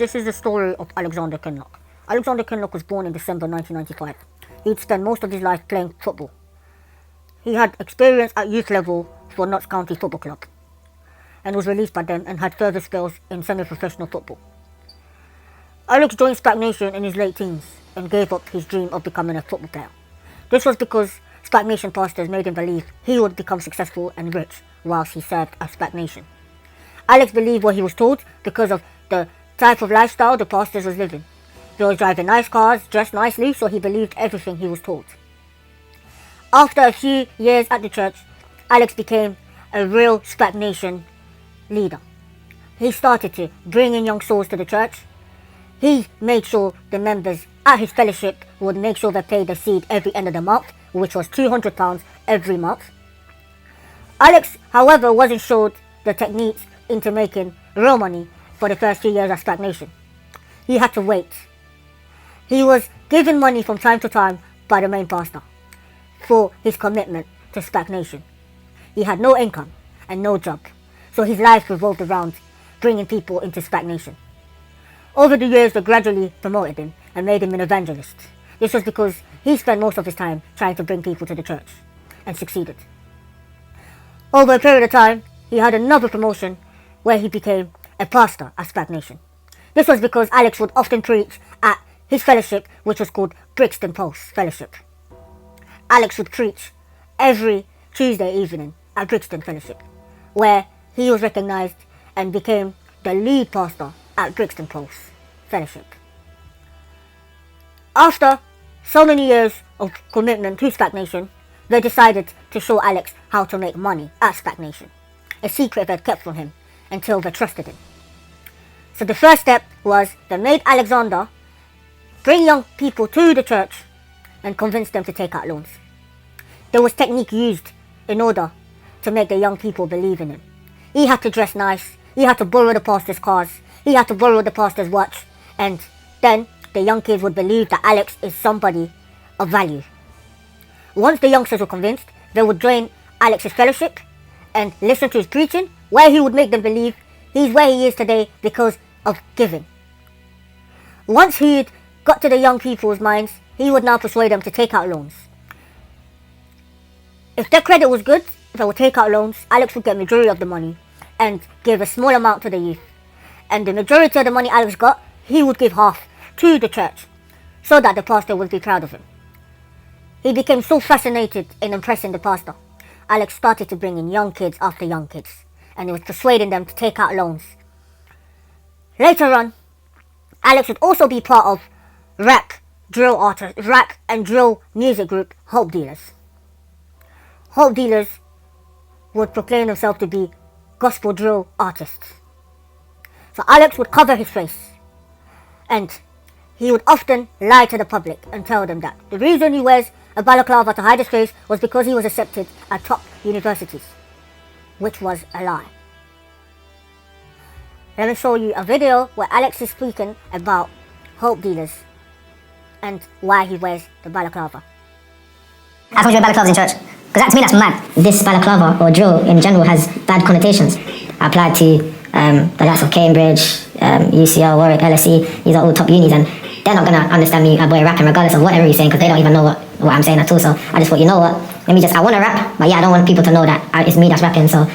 This is the story of Alexander Kinloch. Alexander Kinloch was born in December 1995. He'd spent most of his life playing football. He had experience at youth level for Notts County Football Club and was released by them and had further skills in semi-professional football. Alex joined Spac Nation in his late teens and gave up his dream of becoming a football player. This was because Spac Nation pastors made him believe he would become successful and rich whilst he served at Spac Nation. Alex believed what he was told because of the type of lifestyle the pastors was living. They were driving nice cars, dressed nicely, so he believed everything he was told. After a few years at the church, Alex became a real Spac Nation leader. He started to bring in young souls to the church. He made sure the members at his fellowship would make sure they paid their seed every end of the month, which was £200 every month. Alex, however, wasn't showed the techniques into making real money for the first few years at Spac Nation. He had to wait. He was given money from time to time by the main pastor for his commitment to Spac Nation. He had no income and no job, so his life revolved around bringing people into Spac Nation. Over the years, they gradually promoted him and made him an evangelist. This was because he spent most of his time trying to bring people to the church and succeeded. Over a period of time, he had another promotion where he became a pastor at Spac Nation. This was because Alex would often preach at his fellowship, which was called Brixton Post Fellowship. Alex would preach every Tuesday evening at Brixton Fellowship, where he was recognized and became the lead pastor at Brixton Post Fellowship. After so many years of commitment to Spac Nation, they decided to show Alex how to make money at Spac Nation, a secret they had kept from him until they trusted him. So the first step was they made Alexander bring young people to the church and convince them to take out loans. There was technique used in order to make the young people believe in him. He had to dress nice, he had to borrow the pastor's cars, he had to borrow the pastor's watch, and then the young kids would believe that Alex is somebody of value. Once the youngsters were convinced, they would join Alex's fellowship and listen to his preaching, where he would make them believe he's where he is today because of giving. Once he'd got to the young people's minds, he would now persuade them to take out loans. If their credit was good, they would take out loans. Alex would get majority of the money and give a small amount to the youth. And the majority of the money Alex got, he would give half to the church so that the pastor would be proud of him. He became so fascinated in impressing the pastor. Alex started to bring in young kids after young kids, and he was persuading them to take out loans. Later on, Alex would also be part of rap and drill music group Hope Dealers. Hope Dealers would proclaim themselves to be gospel drill artists. So Alex would cover his face, and he would often lie to the public and tell them that the reason he wears a balaclava to hide his face was because he was accepted at top universities, which was a lie. Let me show you a video where Alex is speaking about Hope Dealers and why he wears the balaclava. How come you wear balaclavas in church? Because to me that's mad. This balaclava or drill in general has bad connotations. Applied to the likes of Cambridge, UCL, Warwick, LSE, these are all top unis, and they're not going to understand me boy rapping regardless of whatever you're saying, because they don't even know what I'm saying at all. So I just thought, you know what, I want to rap, but yeah, I don't want people to know that it's me that's rapping. So,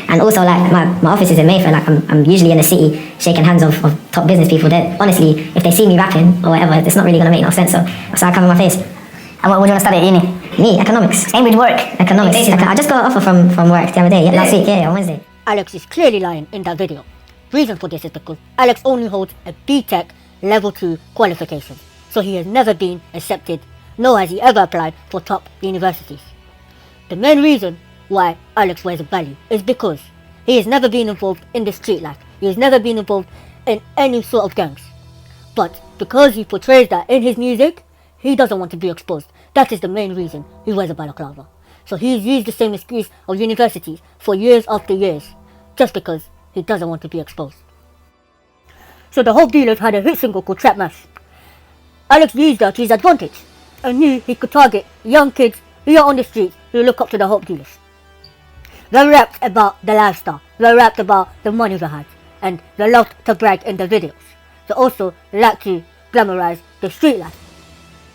and also like my office is in Mayfair, like I'm usually in the city shaking hands of top business people. That honestly, if they see me rapping or whatever, it's not really going to make no sense. So I cover my face. And what would you want to study at uni? Me, economics. Same with work. Economics. I just got an offer from work the other day, last week, on Wednesday. Alex is clearly lying in that video. Reason for this is because Alex only holds a BTEC Level 2 qualification, so he has never been accepted, nor has he ever applied for top universities. The main reason why Alex wears a belly is because he has never been involved in the street life. He has never been involved in any sort of gangs. But because he portrays that in his music, he doesn't want to be exposed. That is the main reason he wears a balaclava. So he's used the same excuse of universities for years after years, just because he doesn't want to be exposed. So the Hope Dealers had a hit single called Trap Mash. Alex used that to his advantage and knew he could target young kids who are on the streets who look up to the Hope Dealers. They rapped about the lifestyle, they rapped about the money they had, and they loved to brag in the videos. They also like to glamorize the street life.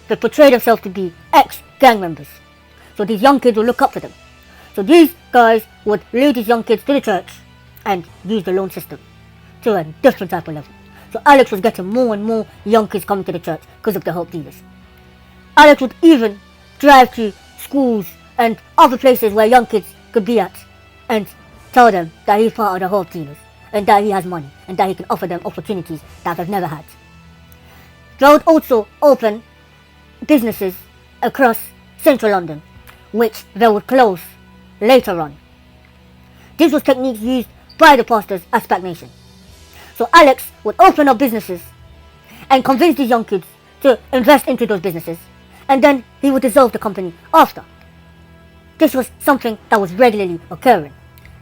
They portray themselves to be ex-gang members. So these young kids will look up to them. So these guys would lead these young kids to the church and use the loan system to a different type of level. So Alex was getting more and more young kids coming to the church because of the help dealers. Alex would even drive to schools and other places where young kids could be at and tell them that he's part of the help dealers and that he has money and that he can offer them opportunities that they've never had. They would also open businesses across central London, which they would close later on. This was techniques used by the pastors at Spac Nation. So Alex would open up businesses and convince these young kids to invest into those businesses, and then he would dissolve the company after. This was something that was regularly occurring.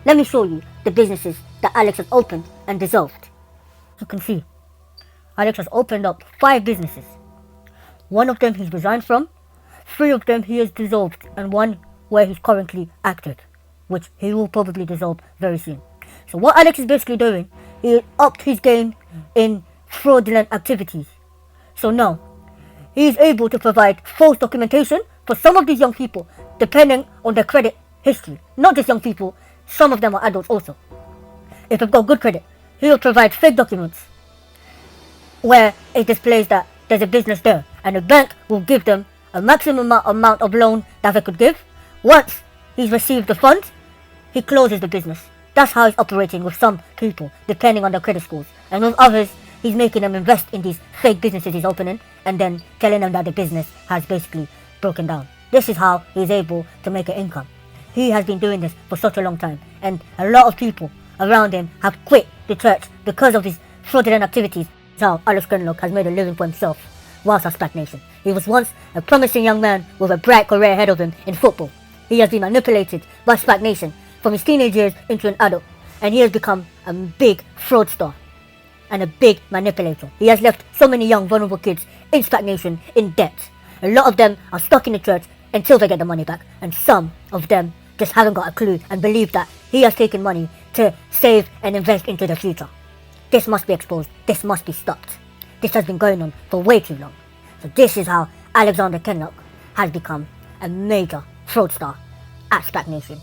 Let me show you the businesses that Alex has opened and dissolved. You can see, Alex has opened up 5 businesses. 1 of them he's resigned from, 3 of them he has dissolved, and 1 where he's currently active, which he will probably dissolve very soon. So what Alex is basically doing, he upped his game in fraudulent activities. So now, he is able to provide false documentation for some of these young people, depending on their credit history. Not just young people, some of them are adults also. If they've got good credit, he will provide fake documents where it displays that there's a business there, and the bank will give them a maximum amount of loan that they could give. Once he's received the funds, he closes the business. That's how he's operating with some people, depending on their credit scores. And with others, he's making them invest in these fake businesses he's opening, and then telling them that the business has basically broken down. This is how he's able to make an income. He has been doing this for such a long time, and a lot of people around him have quit the church because of his fraudulent activities. That's how Alex Grenlock has made a living for himself whilst at Spac Nation. He was once a promising young man with a bright career ahead of him in football. He has been manipulated by Spac Nation from his teenage years into an adult, and he has become a big fraudster and a big manipulator. He has left so many young vulnerable kids in Spac Nation in debt. A lot of them are stuck in the church until they get the money back, and some of them just haven't got a clue and believe that he has taken money to save and invest into the future. This must be exposed. This must be stopped. This has been going on for way too long. So this is how Alexander Kenlock has become a major fraudster at Spac Nation.